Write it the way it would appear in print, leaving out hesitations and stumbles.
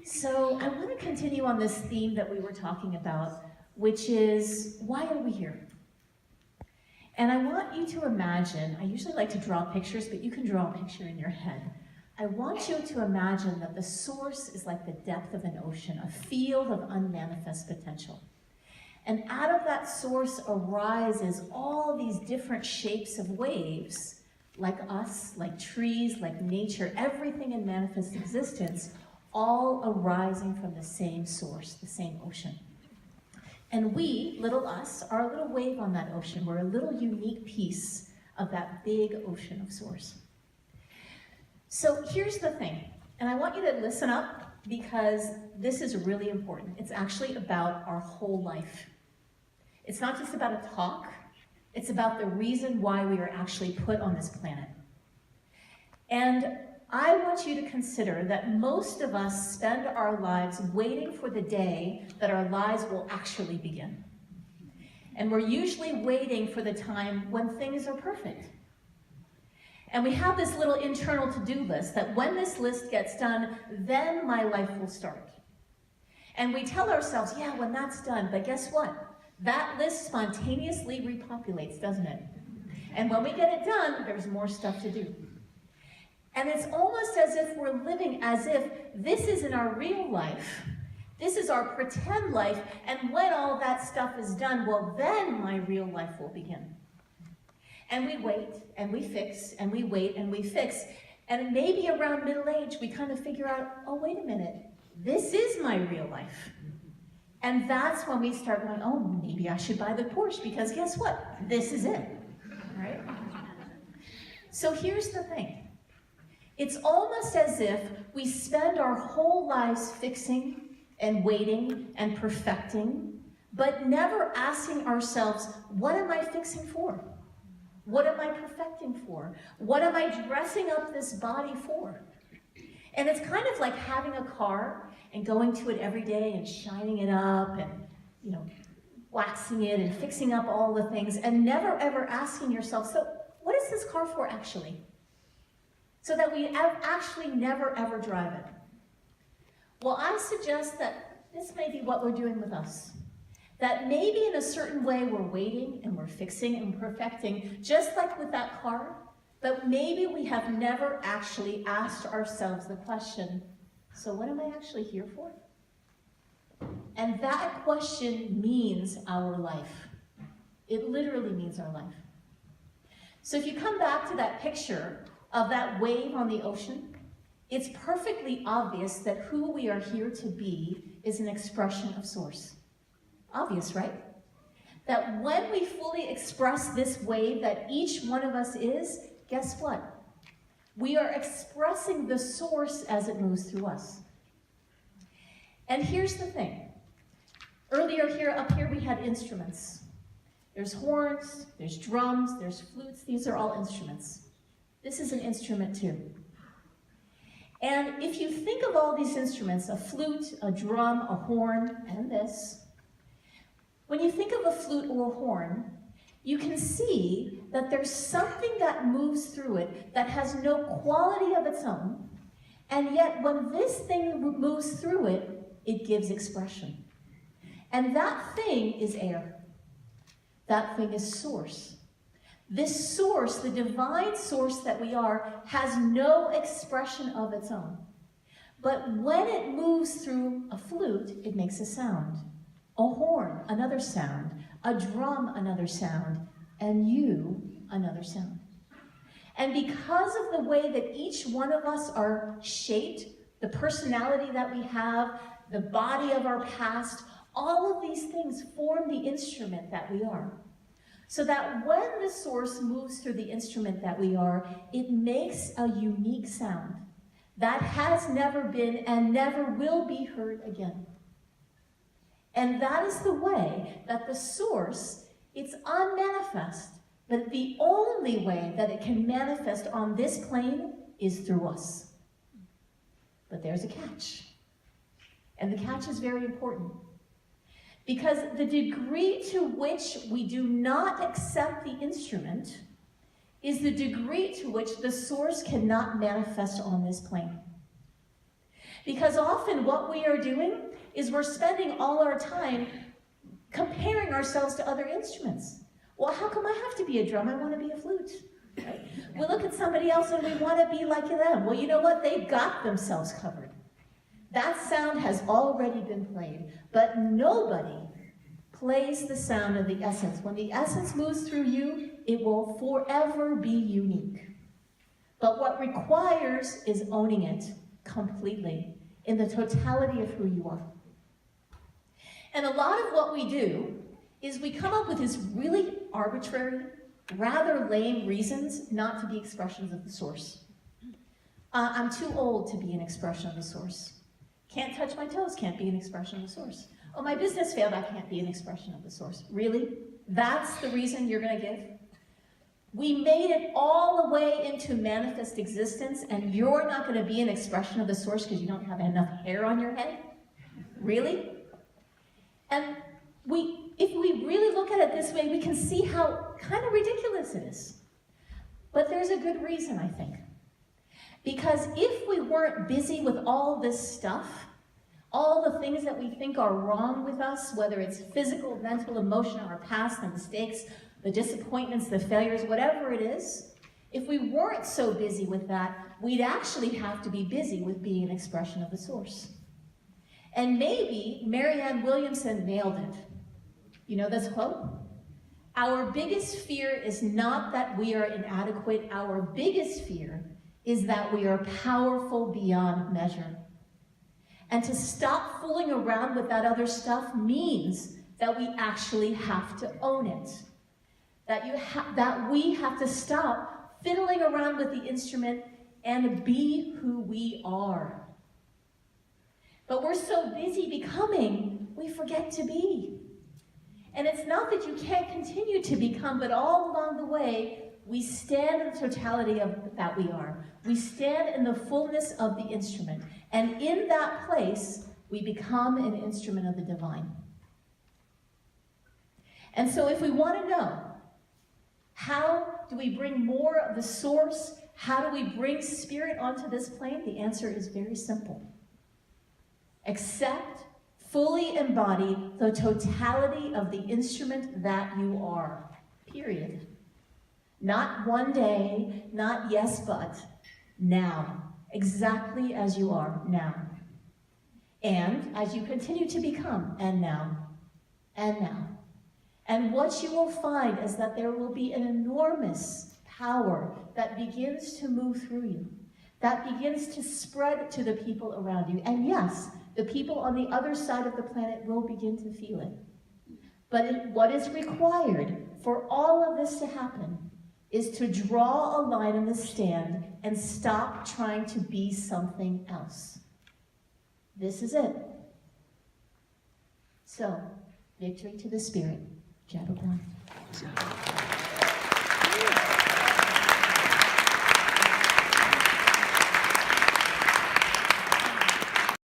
So I want to continue on this theme that we were talking about, which is, why are we here? And I want you to imagine, I usually like to draw pictures, but you can draw a picture in your head. I want you to imagine that the source is like the depth of an ocean, a field of unmanifest potential. And out of that source arises all these different shapes of waves, like us, like trees, like nature, everything in manifest existence, all arising from the same source, the same ocean. And we, little us, are a little wave on that ocean. We're a little unique piece of that big ocean of source. So here's the thing, and I want you to listen up because this is really important. It's actually about our whole life. It's not just about a talk, it's about the reason why we are actually put on this planet. And I want you to consider that most of us spend our lives waiting for the day that our lives will actually begin. And we're usually waiting for the time when things are perfect. And we have this little internal to-do list that when this list gets done, then my life will start. And we tell ourselves, yeah, when that's done, but guess what? That list spontaneously repopulates, doesn't it? And when we get it done, there's more stuff to do. And it's almost as if we're living as if this isn't our real life. This is our pretend life, and when all that stuff is done, well, then my real life will begin. And we wait, and we fix, and we wait, and we fix. And maybe around middle age, we kind of figure out, oh, wait a minute, this is my real life. And that's when we start going, oh, maybe I should buy the Porsche, because guess what? This is it, right? So here's the thing. It's almost as if we spend our whole lives fixing and waiting and perfecting, but never asking ourselves, what am I fixing for? What am I perfecting for? What am I dressing up this body for? And it's kind of like having a car and going to it every day and shining it up and, waxing it and fixing up all the things and never ever asking yourself, so what is this car for actually? So that we actually never ever drive it. Well, I suggest that this may be what we're doing with us. That maybe in a certain way we're waiting and we're fixing and perfecting, just like with that car, but maybe we have never actually asked ourselves the question, so what am I actually here for? And that question means our life. It literally means our life. So if you come back to that picture of that wave on the ocean, it's perfectly obvious that who we are here to be is an expression of source. Obvious, right? That when we fully express this wave that each one of us is, guess what? We are expressing the source as it moves through us. And here's the thing. Earlier up here we had instruments. There's horns, there's drums, there's flutes. These are all instruments. This is an instrument too. And if you think of all these instruments, a flute, a drum, a horn, and this, when you think of a flute or a horn, you can see that there's something that moves through it that has no quality of its own, and yet when this thing moves through it, it gives expression. And that thing is air. That thing is source. This source, the divine source that we are, has no expression of its own. But when it moves through a flute, it makes a sound. A horn, another sound. A drum, another sound. And you, another sound. And because of the way that each one of us are shaped, the personality that we have, the body of our past, all of these things form the instrument that we are. So that when the source moves through the instrument that we are, it makes a unique sound that has never been and never will be heard again. And that is the way that the source, it's unmanifest, but the only way that it can manifest on this plane is through us. But there's a catch. And the catch is very important. Because the degree to which we do not accept the instrument is the degree to which the source cannot manifest on this plane. Because often what we are doing is we're spending all our time comparing ourselves to other instruments. Well, how come I have to be a drum? I want to be a flute. Right? We look at somebody else and we want to be like them. Well, you know what? They've got themselves covered. That sound has already been played, but nobody plays the sound of the essence. When the essence moves through you, it will forever be unique. But what requires is owning it completely in the totality of who you are. And a lot of what we do is we come up with these really arbitrary, rather lame reasons not to be expressions of the source. I'm too old to be an expression of the source. Can't touch my toes, can't be an expression of the source. Oh, my business failed, I can't be an expression of the source. Really? That's the reason you're going to give? We made it all the way into manifest existence, and you're not going to be an expression of the source because you don't have enough hair on your head? Really? And if we really look at it this way, we can see how kind of ridiculous it is. But there's a good reason, I think. Because if we weren't busy with all this stuff, all the things that we think are wrong with us, whether it's physical, mental, emotional, our past, the mistakes, the disappointments, the failures, whatever it is, if we weren't so busy with that, we'd actually have to be busy with being an expression of the source. And maybe Marianne Williamson nailed it. You know this quote? Our biggest fear is not that we are inadequate. Our biggest fear is that we are powerful beyond measure. And to stop fooling around with that other stuff means that we actually have to own it. That we have to stop fiddling around with the instrument and be who we are. But we're so busy becoming, we forget to be. And it's not that you can't continue to become, but all along the way, we stand in the totality of that we are. We stand in the fullness of the instrument. And in that place, we become an instrument of the divine. And so if we want to know, how do we bring more of the source? How do we bring spirit onto this plane? The answer is very simple. Accept, fully embody the totality of the instrument that you are, period. Not one day, not yes, but now, exactly as you are now. And as you continue to become, and now, and now. And what you will find is that there will be an enormous power that begins to move through you, that begins to spread to the people around you. And yes, the people on the other side of the planet will begin to feel it. But what is required for all of this to happen is to draw a line in the sand and stop trying to be something else. This is it. So, victory to the spirit. Jabba.